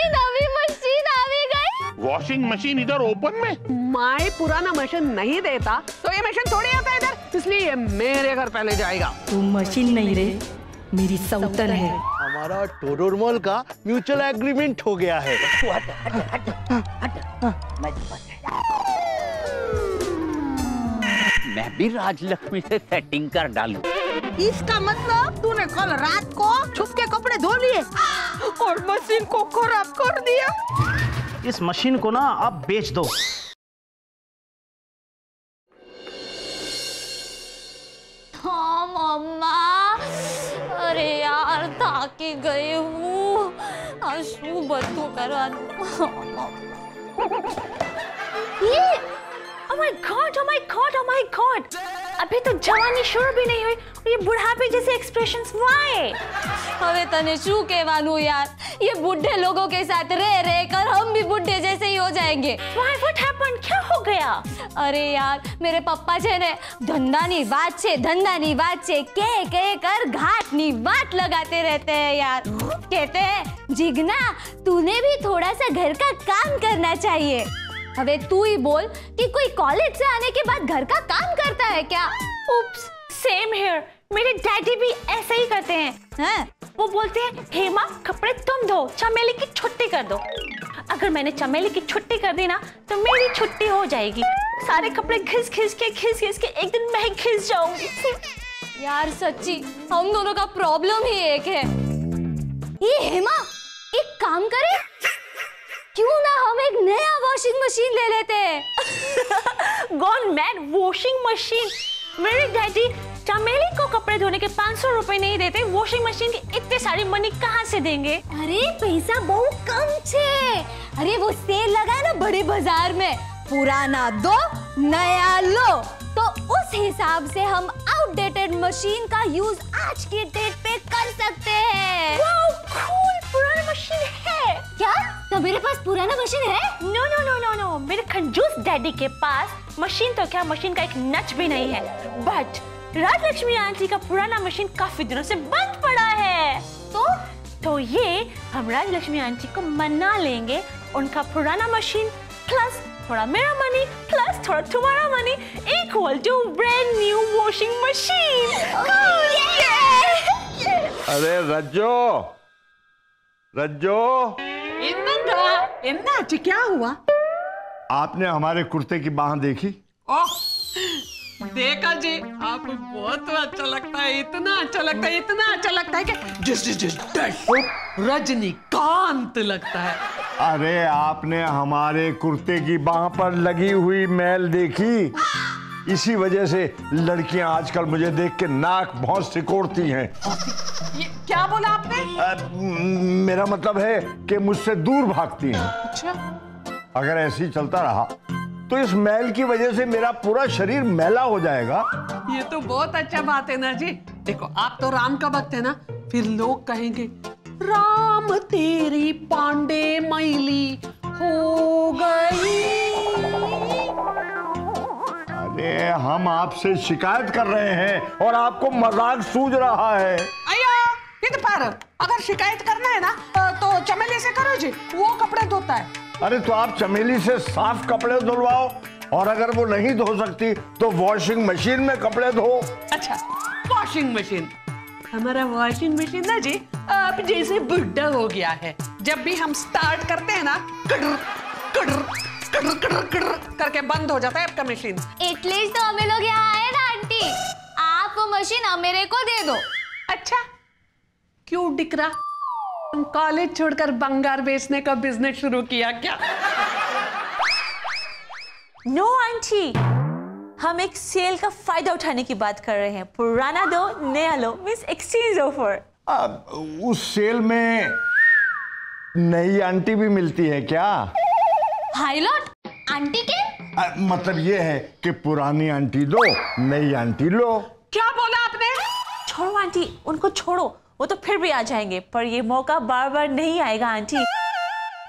नवी machine आ गई। Washing machine इधर open में? माए पुराना मशीन नहीं देता तो ये मशीन थोड़ी आता है इधर, इसलिए ये मेरे घर पहले जाएगा। तू मशीन नहीं रे, मेरी सौतन है। हमारा टोडरमल का म्यूचुअल एग्रीमेंट हो गया है। मैं भी राजलक्ष्मी से सेटिंग कर डालूं। इसका मतलब तूने कल रात को छुप के कपड़े धो लिए और मशीन को खराब कर दिया। इस मशीन को ना आप बेच दो। हाँ मम्मा, अरे यार थाकी गई हूँ, आज शू बंद करा दूँ। ये Oh my God, oh my God, oh my God! अभी तो जवानी शुरू भी नहीं हुई और ये बुढ़ापे जैसे एक्सप्रेशंस वाई? अबे तने शू कहवानू यार, ये बुढ़े लोगों के साथ रह रह कर हम भी बुढ़े जैसे ही हो जाएंगे। Why? What happened? क्या हो गया? अरे यार मेरे पप्पा छे ने धंधानी बात छे कह कर घाटनी बात लगाते रहते हैं यार। कहते हैं जिगना तूने भी थोड़ा सा घर का काम करना चाहिए। अबे तू ही बोल कि कोई कॉलेज से आने के बाद घर का काम करता है क्या? उप्स, सेम हियर, मेरे डैडी भी ऐसे ही करते हैं। वो बोलते हैं हेमा कपड़े तुम धो, चमेली की छुट्टी कर दो। अगर मैंने चमेली की छुट्टी कर दी ना तो मेरी छुट्टी हो जाएगी। सारे कपड़े घिस घिस के एक दिन मैं घिस जाऊंगी। यार सच्ची हम दोनों का प्रॉब्लम ही एक है। ये हेमा एक काम करे, क्यों ना हम एक नया वॉशिंग मशीन ले लेते हैं। Gone mad, washing machine? मेरे डैडी चमेली को कपड़े धोने के 500 रुपए नहीं देते, वॉशिंग मशीन की इतने सारी मनी कहाँ से देंगे? अरे पैसा बहुत कम छे। अरे वो सेल लगा है ना बड़े बाजार में, पुराना दो नया लो, तो उस हिसाब से हम आउटडेटेड मशीन का यूज आज के डेट पे कर सकते हैं। वाओ कूल, पुराना मशीन है क्या? तो मेरे पास पुराना मशीन है? No no no no no, मेरे कंजूस डैडी के पास मशीन तो क्या, मशीन का एक नच भी नहीं है। बट राजलक्ष्मी आंटी का पुराना मशीन काफी दिनों से बंद पड़ा है। तो ये हम राजलक्ष्मी आंटी को मना लेंगे, उनका पुराना मशीन प्लस थोड़ा मेरा मनी प्लस थोड़ा तुम्हारा money equal to brand new washing machine. अरे रज्जो इन्ना क्या हुआ? आपने हमारे कुर्ते की बाह देखी? ओह देखा जी, आपको बहुत अच्छा लगता है, इतना अच्छा लगता है कि जिस रजनीकांत लगता है। अरे आपने हमारे कुर्ते की बाह पर लगी हुई मैल देखी? इसी वजह से लड़कियां आजकल मुझे देख के नाक भौं सिकोड़ती हैं। ये क्या बोला आपने? मेरा मतलब है कि मुझसे दूर भागती हैं। अच्छा, अगर ऐसे ही चलता रहा तो इस मैल की वजह से मेरा पूरा शरीर मैला हो जाएगा। ये तो बहुत अच्छा बात है ना जी। देखो आप तो राम का भक्त है ना, फिर लोग कहेंगे राम तेरी पांडे मैली हो गई। अरे हम आपसे शिकायत कर रहे हैं और आपको मजाक सूझ रहा है। अयो पर अगर शिकायत करना है ना तो चमेली से करो जी, वो कपड़े धोता है। अरे तो आप चमेली से साफ कपड़े धुलवाओ, और अगर वो नहीं धो सकती तो वॉशिंग मशीन में कपड़े धो। अच्छा वॉशिंग मशीन, हमारा वॉशिंग मशीन ना जी अब जैसे बुढ़ा हो गया है। जब भी हम स्टार्ट करते हैं ना कड़र कड़र कड़र कड़र कड़र करके बंद हो जाता है आपका मशीन। एटलीस्ट तो हमें लोग यहाँ आए ना आंटी, आप वो मशीन मेरे को दे दो। अच्छा क्यों डिकरा, तुम कॉलेज छोड़कर बंगार बेचने का बिजनेस शुरू किया क्या? नो आंटी, हम एक सेल का फायदा उठाने की बात कर रहे हैं। पुराना दो नया लो, मींस एक्सचेंज ऑफर। उस सेल में नई आंटी भी मिलती है क्या? हाइलॉट आंटी के मतलब ये है कि पुरानी आंटी दो नई आंटी लो। क्या बोला आपने? छोड़ो आंटी, उनको छोड़ो, वो तो फिर भी आ जाएंगे, पर ये मौका बार बार नहीं आएगा आंटी।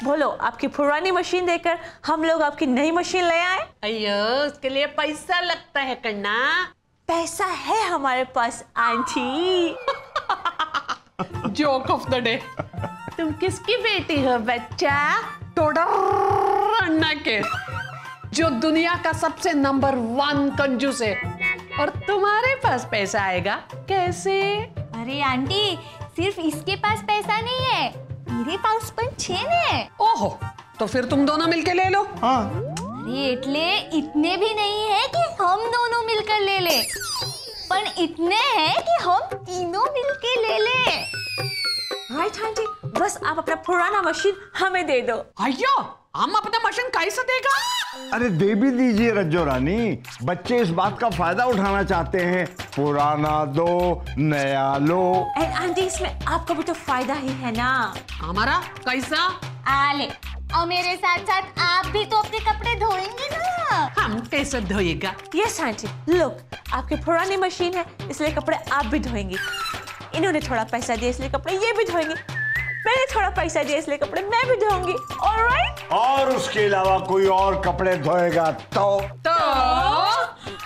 बोलो, आपकी पुरानी मशीन देकर हम लोग आपकी नई मशीन ले आए। अयो उसके लिए पैसा लगता है करना। पैसा है हमारे पास aunty. Joke of the day. तुम किसकी बेटी हो बच्चा? टोडर अन्ना के, जो दुनिया का सबसे नंबर 1 कंजूस है, और तुम्हारे पास पैसा आएगा कैसे? अरे आंटी, सिर्फ इसके पास पैसा नहीं है, मेरे पास पण छेन है। ओहो, तो फिर तुम दोनों मिलके ले लो। हाँ, अरे इतने इतने भी नहीं है कि हम दोनों मिलकर ले ले, पर इतने हैं कि हम तीनों मिलके ले ले। राइट आंटी, बस आप अपना पुराना मशीन हमें दे दो। अयो, हम अपना मशीन कैसे देगा? अरे दे भी दीजिए रज्जो रानी, बच्चे इस बात का फायदा उठाना चाहते हैं। पुराना दो, नया लो। एंड आंटी, इसमें आपका भी तो फायदा ही है ना। हमारा कैसा? आले, और मेरे साथ साथ आप भी तो अपने कपड़े धोएंगे ना। हम कैसे धोएगा? यस आंटी, लुक, आपकी पुरानी मशीन है इसलिए कपड़े आप भी धोएंगी। इन्होंने थोड़ा पैसा दिया इसलिए कपड़े ये भी धोएंगे। मैंने थोड़ा पैसा दिया इसलिए कपड़े मैं भी धोऊंगी। ऑलराइट? और उसके अलावा कोई और कपड़े धोएगा तो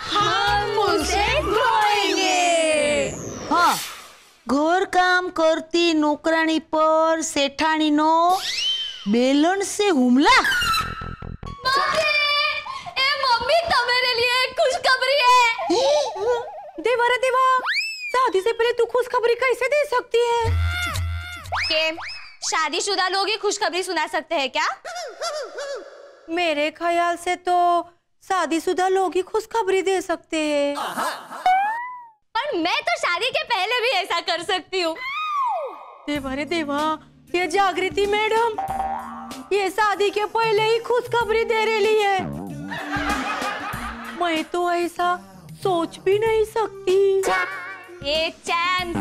हम उसे धोएंगे। हाँ, घर काम करती नौकरानी पर सेठानी नो बेलन से हुमला। मम्मी, तुम्हारे लिए एक खुशखबरी है। देवा रे देवा, शादी से पहले तू खुशखबरी कैसे दे सकती है? के शादीशुदा लोग ही खुशखबरी सुना सकते हैं क्या? मेरे ख्याल से तो शादीशुदा लोग ही खुशखबरी दे सकते हैं। पर मैं तो शादी के पहले भी ऐसा कर सकती हूँ। देवा रे देवा, ये जागृति मैडम, ये शादी के पहले ही खुशखबरी दे रही है। मैं तो ऐसा सोच भी नहीं सकती। एक चांस,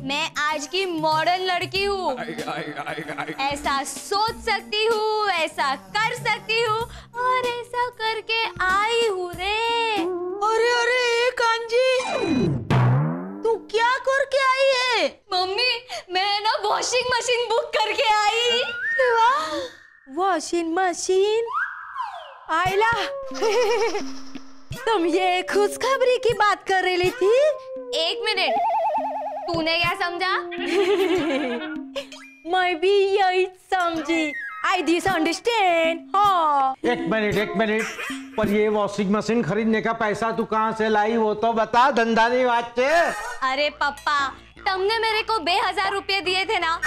मैं आज की मॉडर्न लड़की हूँ, ऐसा सोच सकती हूँ, ऐसा कर सकती हूँ, और ऐसा करके आई हूँ रे। अरे अरे कांजी, तू क्या करके आई है? मम्मी, मैं ना वॉशिंग मशीन बुक करके आई। वॉशिंग मशीन आयला। तुम ये खुशखबरी की बात कर रही थी? एक मिनट, तूने क्या समझा? मैं भी यही समझी। I misunderstand। हाँ। एक मिनट, पर ये वॉशिंग मशीन खरीदने का पैसा तू कहाँ से लाई, वो तो बता, धंधा नहीं वाचे। अरे पप्पा, तुमने मेरे को 2000 रुपये दिए थे ना,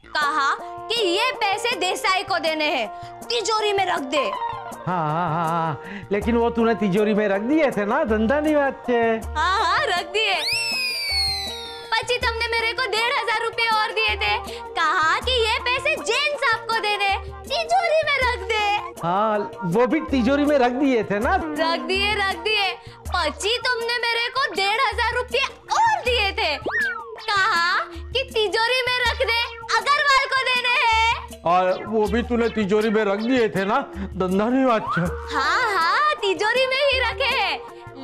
कहा कि ये पैसे देसाई को देने हैं, तिजोरी में रख दे। हाँ, लेकिन वो तूने तिजोरी में रख दिए थे ना, धंधा नहीं वाचे। हाँ, रख दिए। पची तुमने मेरे को 1500 रुपये और दिए थे, कहा कि ये पैसे जैन साहब को देने, तिजोरी में रख दे। हाँ, वो भी तिजोरी में रख दिए थे ना। रख दिए। पची तुमने मेरे को 1500 रुपये और दिए थे, कहा कि तिजोरी में रख दे, अग्रवाल को देने हैं। और वो भी तूने तिजोरी में रख दिए थे ना, धंधा नहीं वाचा। हाँ, तिजोरी में ही रखे हैं,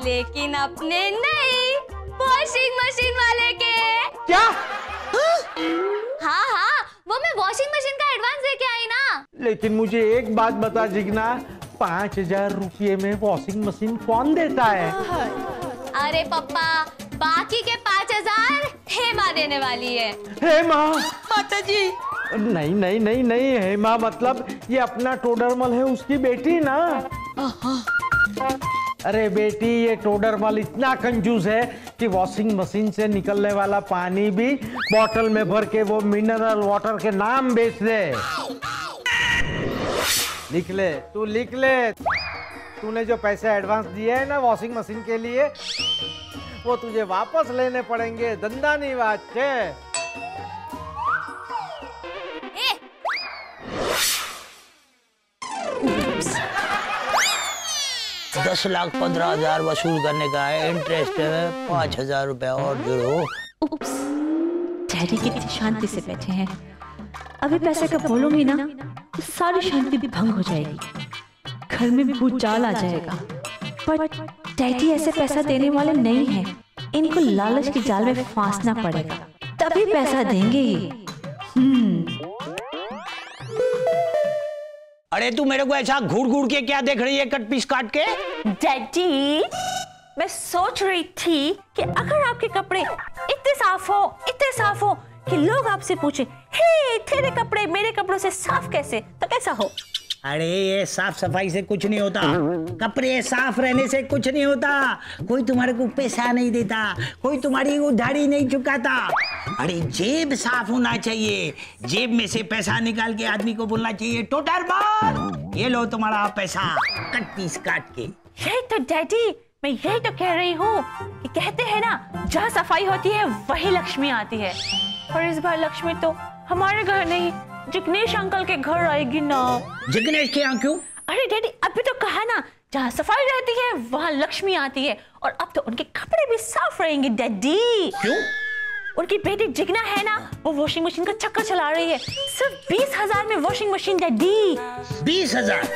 लेकिन अपने नहीं, वॉशिंग मशीन वाले के। क्या? हाँ, वो मैं वॉशिंग मशीन का एडवांस दे के आई ना। लेकिन मुझे एक बात बता जिग्ना, 5000 रुपये में वॉशिंग मशीन कौन देता है? अरे पप्पा, बाकी के 5000 हेमा देने वाली है। हेमा? माता जी। नहीं, हेमा मतलब ये अपना टोडरमल है, उसकी बेटी ना। अरे बेटी, ये टोडरमल इतना कंजूस है कि वॉशिंग मशीन से निकलने वाला पानी भी बोतल में भर के वो मिनरल वाटर के नाम बेच दे। लिख ले, तू लिख ले। तूने जो पैसे एडवांस दिए है ना वॉशिंग मशीन के लिए, वो तुझे वापस लेने पड़ेंगे, धंधा नहीं वाचे। 10 लाख 15,000 वसूल करने का है, इंटरेस्ट है 5,000 रुपया और जोड़ो। उप्स, डैडी कितनी शांति से बैठे हैं। अभी पैसे का बोलूंगी ना तो सारी शांति भंग हो जाएगी, घर में भूचाल आ जाएगा। बट डैडी ऐसे पैसा देने वाले नहीं हैं, इनको लालच के जाल में फांसना पड़ेगा, तभी पैसा देंगे ये। अरे तू मेरे को ऐसा घूर घूर के क्या देख रही है, कट पीस काट के? डैडी, मैं सोच रही थी कि अगर आपके कपड़े इतने साफ हो कि लोग आपसे पूछे, हे तेरे कपड़े मेरे कपड़ों से साफ कैसे, तो कैसा हो? अरे ये साफ सफाई से कुछ नहीं होता, कपड़े साफ रहने से कुछ नहीं होता। कोई तुम्हारे को पैसा नहीं देता, कोई तुम्हारी उधारी नहीं चुकाता। अरे जेब साफ होना चाहिए, जेब में से पैसा निकाल के आदमी को बोलना चाहिए टोटर मार, ये लो तुम्हारा पैसा, कट पीस काट के। यही तो डैडी, मैं यही तो कह रही हूँ कि कहते हैं ना, जहाँ सफाई होती है वही लक्ष्मी आती है। और इस बार लक्ष्मी तो हमारे घर नहीं, जिग्नेश अंकल के घर आएगी ना। जिग्नेश के यहाँ क्यों? अरे डैडी अभी तो कहा ना, जहाँ सफाई रहती है वहाँ लक्ष्मी आती है। और अब तो उनके कपड़े भी साफ रहेंगे डैडी। क्यों? उनकी बेटी जिग्ना है ना, वो वॉशिंग मशीन का चक्कर चला रही है। सिर्फ 20,000 में वॉशिंग मशीन डैडी। 20,000?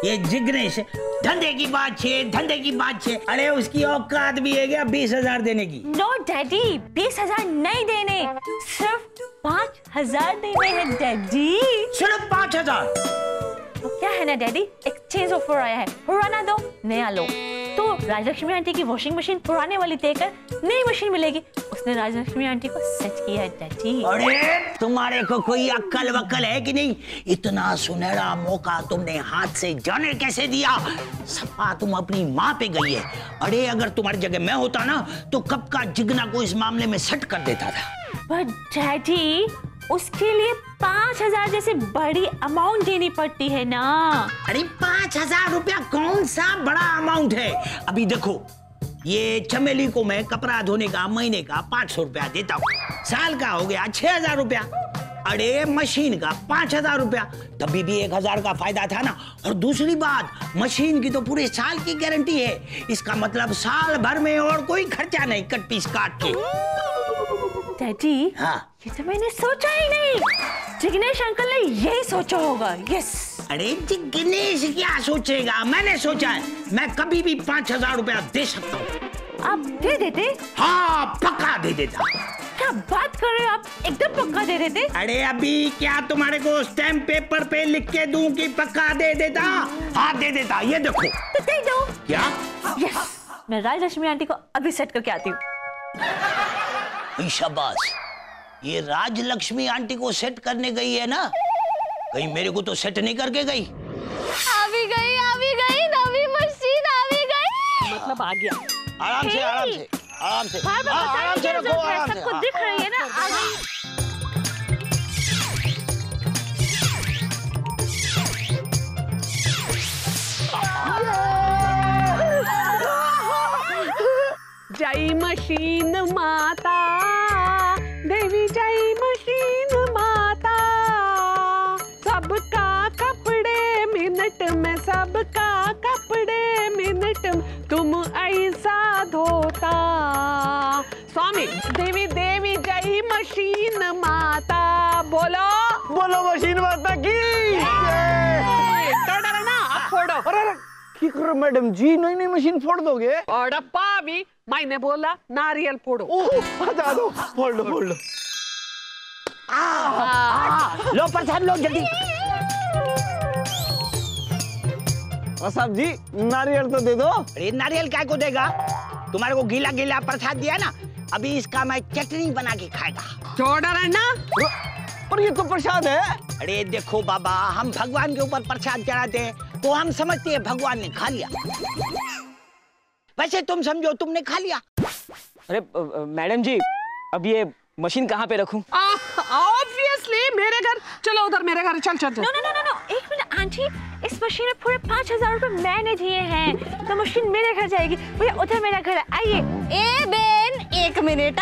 ये जिग्नेश धंधे की बात छे। अरे उसकी औकात भी है क्या 20,000 देने की? नो डैडी, 20,000 नहीं देने, सिर्फ 5,000 देने हैं डैडी। सिर्फ 5,000? तो क्या है ना डैडी, एक चेंज ऑफर आया है, पुराना दो नया लो। तो राजलक्ष्मी आंटी की वॉशिंग मशीन पुराने वाली देकर नई मशीन मिलेगी। उसने राजलक्ष्मी आंटी को सच किया है डैडी। अरे तुम्हारे को कोई अक्ल वक्ल है कि नहीं? इतना सुनहरा मौका तुमने हाथ से जाने कैसे दिया? सपा तुम अपनी माँ पे गई है। अरे अगर तुम्हारी जगह मैं होता ना तो कब का जिग्ना को इस मामले में सेट कर देता था। पर डैडी उसके लिए 5,000 जैसे बड़ी अमाउंट देनी पड़ती है ना। अरे 5,000 रुपया कौन सा बड़ा अमाउंट है? अभी देखो, ये चमेली को मैं कपड़ा धोने का महीने का 500 रुपया देता हूँ, साल का हो गया 6,000 रुपया। अरे मशीन का 5,000 रुपया, तभी भी 1,000 का फायदा था ना। और दूसरी बात, मशीन की तो पूरे साल की गारंटी है। इसका मतलब साल भर में और कोई खर्चा नहीं, कट पीस काट के। डैडी हाँ, ये तो मैंने सोचा ही नहीं। जिग्नेश अंकल ने यही सोचा होगा। यस। अरे जिग्नेश क्या सोचेगा, मैंने सोचा है। मैं कभी भी 5,000 रुपया दे सकता हूँ। आप दे देते? हाँ पक्का दे देता। क्या बात कर रहे हो आप, एकदम पक्का दे देते? अरे अभी क्या तुम्हारे को स्टैम्प पेपर पे लिख के दूं कि पक्का दे देता? हाँ दे देता, ये देखो। तो दे दो। क्या? यस, मैं राजलक्ष्मी आंटी को अभी सेट करके आती हूँ। शाबाश, ये राजलक्ष्मी आंटी को सेट करने गई है ना, कहीं मेरे को तो सेट नहीं करके गई। अभी गई नवी मशीन अभी गई। मतलब आ गया। आराम से आराम से रखो, आराम से। सबको दिख रही है ना, आ गई। जय मशीन माता, देवी जय मशीन माता, सबका कपड़े मिनट में, सबका कपड़े मिनट में, तुम ऐसा धोता। स्वामी देवी देवी जय मशीन माता, बोलो बोलो मशीन माता की। तो डरो ना, अब फोड़ो। अरे क्या करो मैडम जी, नई मशीन फोड़ दोगे? अड़प्पा भी, मैंने बोला नारियल फोड़ो। हटा दो, फोड़ लो। लो प्रसाद लो जल्दी। साहब जी नारियल तो दे दो। अरे नारियल क्या को देगा? तुम्हारे को गीला गीला प्रसाद दिया ना, अभी इसका मैं चटनी बना के खाएगा। छोड़ा रहना। पर ये तो प्रसाद है। अरे देखो बाबा, हम भगवान के ऊपर प्रसाद चढ़ाते हैं तो हम समझते हैं भगवान ने खा लिया। वैसे तुम समझो तुमने खा लिया। अरे मैडम जी, अब ये मशीन कहाँ पे रखूं? ऑब्वियसली मेरे घर। चलो उधर मेरे घर, चल। नो, एक मिनट आंटी, इस मशीन में पूरे 5,000 रुपए मैंने दिए हैं, तो मशीन मेरे घर जाएगी। भैया उधर मेरा घर है, आइए। ए बेन, एक मिनट।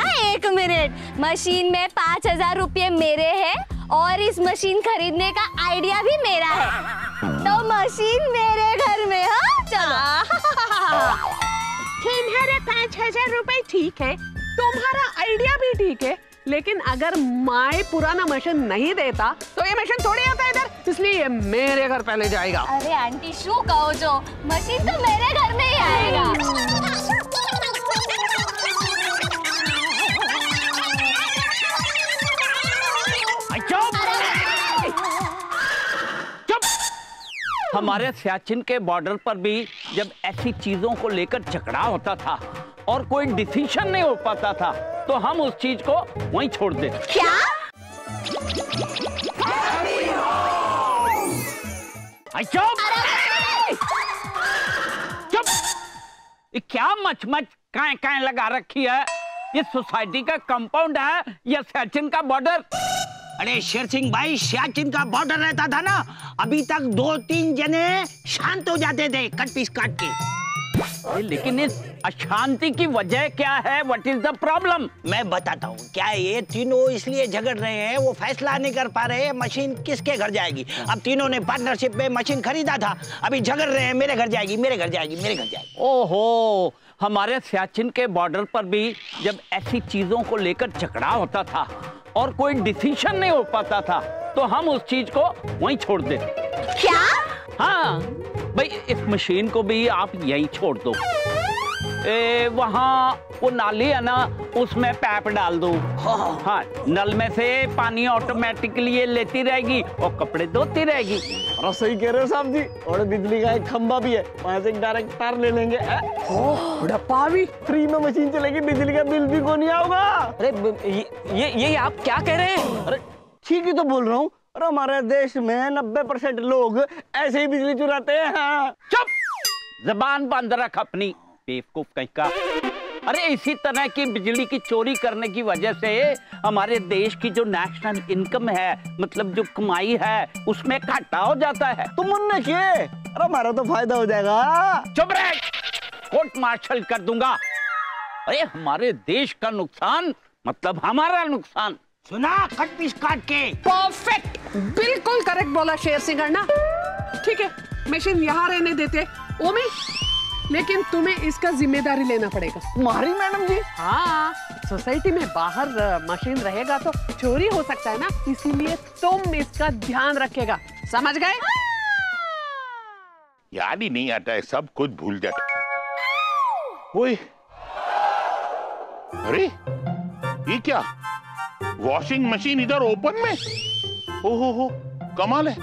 मशीन में 5,000 रुपये मेरे हैं और इस मशीन खरीदने का आइडिया भी मेरा है, तो मशीन मेरे घर में। हाँ चलो। तुम्हारे 5,000 रुपए ठीक है, तुम्हारा आइडिया भी ठीक है, लेकिन अगर मैं पुराना मशीन नहीं देता तो ये मशीन थोड़ी आता इधर, इसलिए ये मेरे घर पहले जाएगा। अरे आंटी शू कहो जो, मशीन तो मेरे घर में ही आएगा। हमारे सियाचिन के बॉर्डर पर भी जब ऐसी चीजों को लेकर झगड़ा होता था और कोई डिसीजन नहीं हो पाता था तो हम उस चीज को वहीं छोड़ देते। क्या? चुप चुप! ये क्या मच काएं लगा रखी है? ये सोसाइटी का कंपाउंड है या सियाचिन का बॉर्डर? अरे शेर सिंह भाई, सियाचिन का बॉर्डर रहता था ना, अभी तक 2-3 जने शांत हो जाते थे कट पीस काट के। लेकिन इस अशांति की वजह क्या है? What is the problem? मैं बताता हूँ। क्या ये तीनों इसलिए झगड़ रहे हैं, वो फैसला नहीं कर पा रहे मशीन किसके घर जाएगी। अब तीनों ने पार्टनरशिप में मशीन खरीदा था, अभी झगड़ रहे हैं मेरे घर जाएगी, मेरे घर जाएगी, मेरे घर जाएगी। ओहो, हमारे सियाचिन के बॉर्डर पर भी जब ऐसी चीजों को लेकर झगड़ा होता था और कोई डिसीजन नहीं हो पाता था तो हम उस चीज को वहीं छोड़ देते। क्या? हाँ भाई, इस मशीन को भी आप यहीं छोड़ दो। वहाँ वो नाली है ना, उसमें पैप डाल दो। हाँ, नल में से पानी ऑटोमेटिकली ये लेती रहेगी और कपड़े धोती रहेगी। और सही कह रहे हो साहब जी। और बिजली का एक खंबा भी है, वहाँ से एक डायरेक्ट तार ले लेंगे। बुढ़प्पा भी फ्री में मशीन चलेगी, बिजली का बिल भी कोई नहीं आओगा। अरे ये आप क्या कह रहे हैं? अरे ठीक ही तो बोल रहा हूँ। और हमारे देश में 90% लोग ऐसे ही बिजली चुराते हैं। हाँ। चुप! जबान बंद रख अपनी, बेवकूफ कहीं का। अरे इसी तरह की बिजली की चोरी करने की वजह से हमारे देश की जो नेशनल इनकम है, मतलब जो कमाई है, उसमें घाटा हो जाता है। तुम मुन्ने किए, अरे हमारा तो फायदा हो जाएगा। चुप रह, कोर्ट मार्शल कर दूंगा। अरे हमारे देश का नुकसान मतलब हमारा नुकसान। सुना, कट पीस काट के। परफेक्ट, बिल्कुल करेक्ट बोला शेर सिंह ना। ठीक है, मशीन यहाँ रहने देते ओमी, लेकिन तुम्हें इसका जिम्मेदारी लेना पड़ेगा। तुम्हारी मैडम जी? हाँ, सोसाइटी में बाहर मशीन रहेगा तो चोरी हो सकता है ना, इसीलिए तुम इसका ध्यान रखेगा, समझ गए? याद ही नहीं आता है, सब कुछ भूल जाता। ओए, अरे ये क्या, वॉशिंग मशीन इधर ओपन में? ओहो, कमाल है।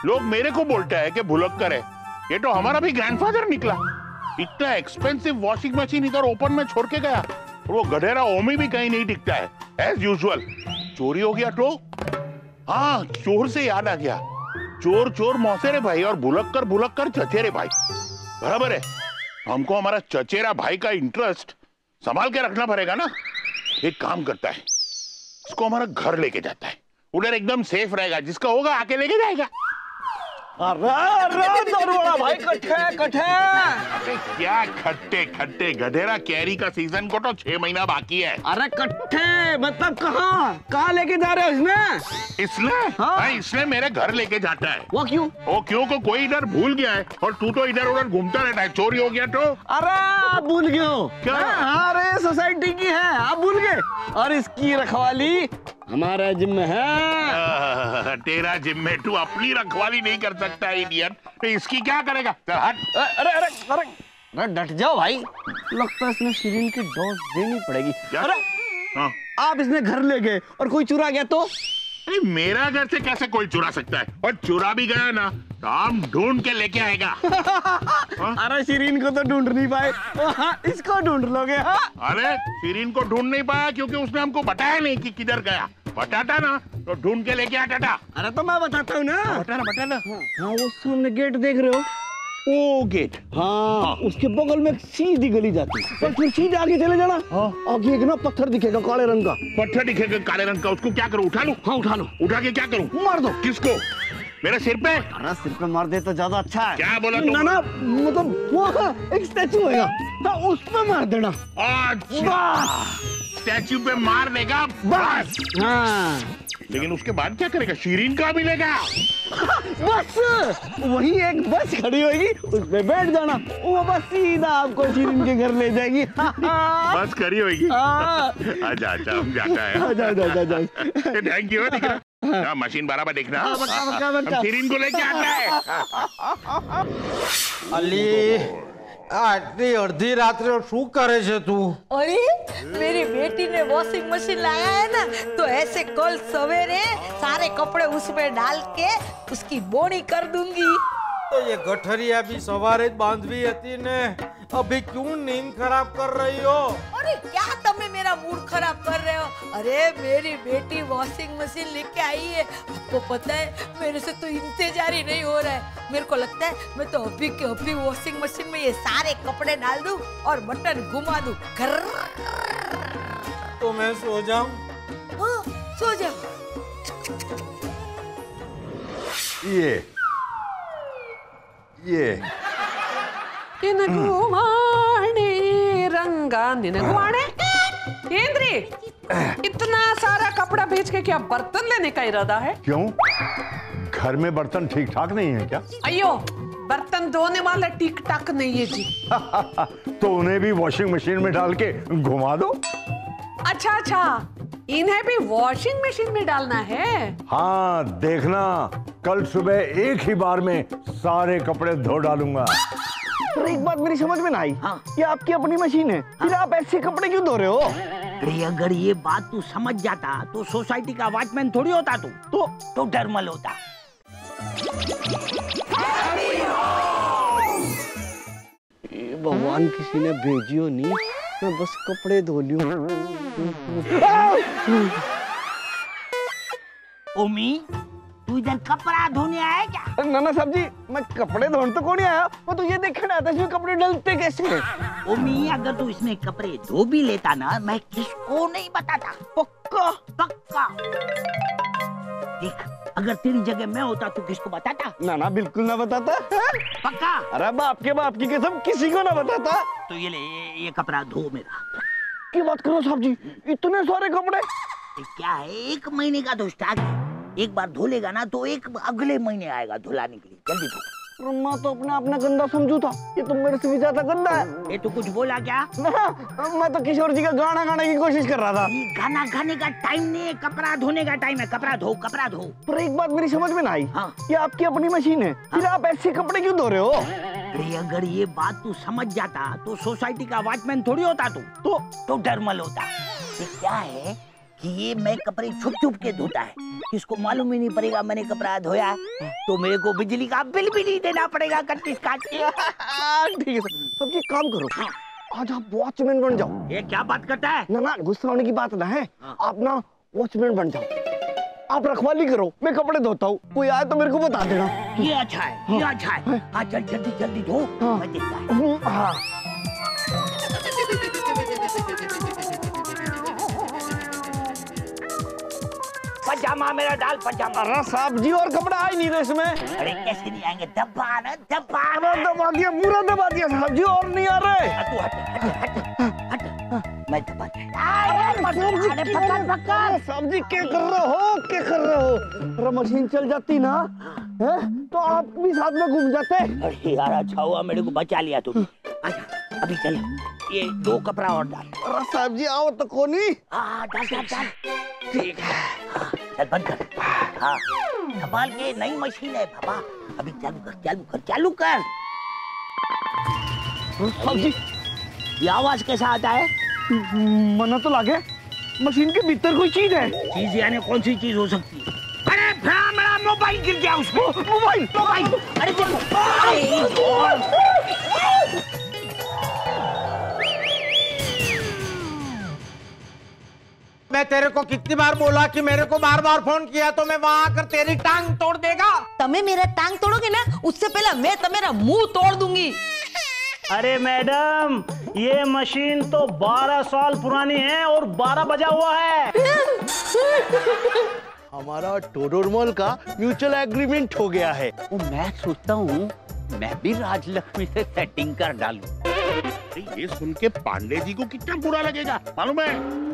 लोग मेरे को बोलता है कि भुलक्कर है, ये तो हमारा भी ग्रैंडफादर निकला। इतना एक्सपेंसिव वॉशिंग मशीन इधर ओपन में छोड़ के गया, और वो गधेरा ओमी भी कहीं नहीं दिखता है। एज यूजुअल चोरी हो गया तो? हाँ, चोर से याद आ गया, चोर चोर मौसेरे भाई और भुलक्कर चचेरे भाई। बराबर है, हमको हमारा चचेरा भाई का इंटरेस्ट संभाल के रखना पड़ेगा ना। एक काम करता है, इसको हमारा घर लेके जाता है, उधर एकदम सेफ रहेगा, जिसका होगा आके लेके जाएगा। भाई कट्ठे। क्या खट्टे गधेरा, कैरी का सीजन को तो 6 महीना बाकी है। अरे कट्ठे मतलब कहाँ लेके जा रहे हो? इसने मेरे घर लेके जाता है। वो क्यों? को कोई इधर भूल गया है और तू तो इधर उधर घूमता रहता है, चोरी हो गया तो? अरे भूल गए हो क्या? अरे सोसाइटी की है, आप भूल गए। और इसकी रखवाली हमारा जिम्मे है। तेरा जिम्मे, तू अपनी रखवाली नहीं कर सकता इडियट, तो इसकी क्या करेगा? चल हट। अरे डट जाओ भाई, लगता है इसमें शिरीन की डोज देनी पड़ेगी। अरे हाँ। आप इसमें घर ले गए और कोई चुरा गया तो? अरे मेरा घर से कैसे कोई चुरा सकता है, और चुरा भी गया ना तो हम ढूंढ के लेके आएगा। अरे शिरीन को तो ढूंढ नहीं पाए, इसको ढूंढ लोगे? अरे शिरीन को ढूंढ नहीं पाया क्योंकि उसने हमको बताया नहीं कि किधर गया। बताता ना तो ढूंढ के लेके आता था। अरे तो मैं बताता हूँ ना। बताना। हाँ, वो सामने गेट देख रहे हो? ओ गेट। हाँ, उसके बगल में एक सीधी गली जाती है, और फिर सीधे आगे चले जाना। आगे एक ना पत्थर दिखेगा काले रंग का। पत्थर दिखेगा काले रंग का, उसको क्या करूं? उठा लूं? हाँ उठा लो। उठा के क्या करूं? मार दो। किसको? मेरे सिर पे? अरे सिर पे मार दे तो ज्यादा अच्छा है। क्या बोला तुम? ना मतलब वो एक स्टैचू होगा, तो उस पे मार देना। अच्छा, स्टैचू पे मार देगा बस। हाँ, लेकिन उसके बाद क्या करेगा? शिरीन का भी लेगा? बस वही एक बस खड़ी होगी, उस पे बैठ जाना, वो बस सीधा आपको शिरीन के घर ले जाएगी। बस खड़ी होगी। आजा हम जाता है। Thank you. मशीन बराबर देखना, हम शिरीन को लेके आता है। अली आटली अर्धी रात्रे शू करे छे तू? अरे मेरी बेटी ने वॉशिंग मशीन लाया है ना, तो ऐसे कल सवेरे सारे कपड़े उसमें डाल के उसकी बोनी कर दूंगी। तो ये गठरिया भी सवारे बांधवी हती ने, अभी क्यों नींद खराब कर रही हो? अरे क्या तमे मेरा मूड खराब कर रहे हो? अरे मेरी बेटी वॉशिंग मशीन लेके आई है। आपको पता है मेरे से तो इंतजार ही नहीं हो रहा है। मेरे को लगता है मैं तो अभी के अभी वॉशिंग मशीन में ये सारे कपड़े डाल दूं और बटन घुमा दूं। तो मैं सो जाऊं? हाँ, सो जाओ। ये निनगुवाणे रंगा निनगुवाणे। केंद्री, इतना सारा कपड़ा बेच के क्या बर्तन लेने का इरादा है? क्यों, घर में बर्तन ठीक ठाक नहीं है क्या? अयो, बर्तन धोने वाला ठीक ठाक नहीं है जी। तो उन्हें भी वॉशिंग मशीन में डाल के घुमा दो। अच्छा, इन्हें भी वॉशिंग मशीन में डालना है? हाँ, देखना कल सुबह एक ही बार में सारे कपड़े धो डालूंगा। पर एक बात मेरी समझ में ना आई। हाँ। ये आपकी अपनी मशीन है, फिर आप ऐसे कपड़े क्यों धो रहे हो? अरे अगर ये बात तू समझ जाता तो सोसाइटी का वॉचमैन थोड़ी होता तू, तो डरमल होता। भगवान किसी ने भेजियो नहीं, मैं बस कपड़े धो लूं। ओमी, तू इधर कपड़ा धोने आया क्या? ना साहब जी, मैं कपड़े धोने तो कौन आया, मैं तो ये देखने आया था इसमें कपड़े डलते कैसे हैं। ओमी, अगर तू इसमें कपड़े धो भी लेता ना, मैं किसको नहीं बताता। पक्का? पक्का। देख, अगर तेरी जगह मैं होता तो किसको बताता? ना बिल्कुल ना बताता। पक्का? अरे बाप की कसम, किसी को ना बताता। तो ये ले, ये कपड़ा धो मेरा। क्या बात करो साहब जी, इतने सारे कपड़े? क्या है, 1 महीने का तो स्टॉक है। एक बार धो लेगा ना तो एक अगले महीने आएगा धुलाने के लिए। जल्दी धो। मैं तो अपने आप में गंदा समझू था, ये तो मेरे से भी ज्यादा गंदा है। ये तो कुछ बोला क्या? मैं तो किशोर जी का गाना गाने की कोशिश कर रहा था। ये गाना गाने का टाइम नहीं है, कपड़ा धोने का टाइम है। कपड़ा धो, कपड़ा धो। पर एक बात मेरी समझ में ना आई। हाँ। ये आपकी अपनी मशीन है, फिर आप ऐसे कपड़े क्यों धो रहे हो? अरे अगर ये बात तू समझ जाता तो सोसाइटी का वॉचमैन थोड़ी होता तू, तो डरमल होता। ये क्या है कि ये मैं कपड़े छुप छुप के धोता है, किसको मालूम ही नहीं पड़ेगा मैंने कपड़ा धोया है, तो मेरे को बिजली का बिल भी नहीं देना पड़ेगा कट्टी काट के। ठीक है सब जी, काम करो। हाँ। आज आप वॉचमैन बन जाओ। ये क्या बात करता है? ना गुस्सा होने की बात ना है। आप ना वॉचमैन बन जाओ, आप रखवाली करो, मैं कपड़े धोता हूँ, कोई आए तो मेरे को बता देना। ये अच्छा है, ये अच्छा है। हाँ, चल जल्दी धो। मैं देखता हूँ। हाँ। पजामा मेरा डाल, पजामा। अरे साहब जी, और कपड़ा आ ही नहीं रहे इसमें। अरे कैसे नहीं आएंगे? दबा ना, दबा पूरा दबा दिया साहब जी, और नहीं आ रहे। तू हट। मैं दबा साहब जी क्या कर रहे हो? अरे मशीन चल जाती ना है तो आप भी साथ में घूम जाते। अरे यार, अच्छा हुआ मेरे को बचा लिया तुम। अच्छा, अभी चल, ये 2 कपड़ा और डाल। अरे साहब जी आओ तो कोनी। डाल। ठीक है, चल बंद कर। हाँ, संभाल के, नई मशीन है बाबा। अभी चालू कर। साहब जी, ये आवाज कैसा आता है? मना तो लागे मशीन के भीतर कोई चीज है। चीज यानी कौन सी चीज हो सकती है? अरे मेरा मोबाइल गिर गया उसमें। मोबाइल। अरे मैं तेरे को कितनी बार बोला कि मेरे को बार फोन किया तो मैं वहां आकर तेरी टांग तोड़ देगा। तमे मेरा टांग तोड़ोगे ना, उससे पहले मैं तुम्हारा मुंह तोड़ दूंगी। अरे मैडम, ये मशीन तो 12 साल पुरानी है और 12 बजा हुआ है। हमारा टोडरमल का म्यूचुअल एग्रीमेंट हो गया है। वो मैं सोचता हूँ मैं भी राजलक्ष्मी से सेटिंग कर डालूं। ये सुन के पांडे जी को कितना बुरा लगेगा मालूम है?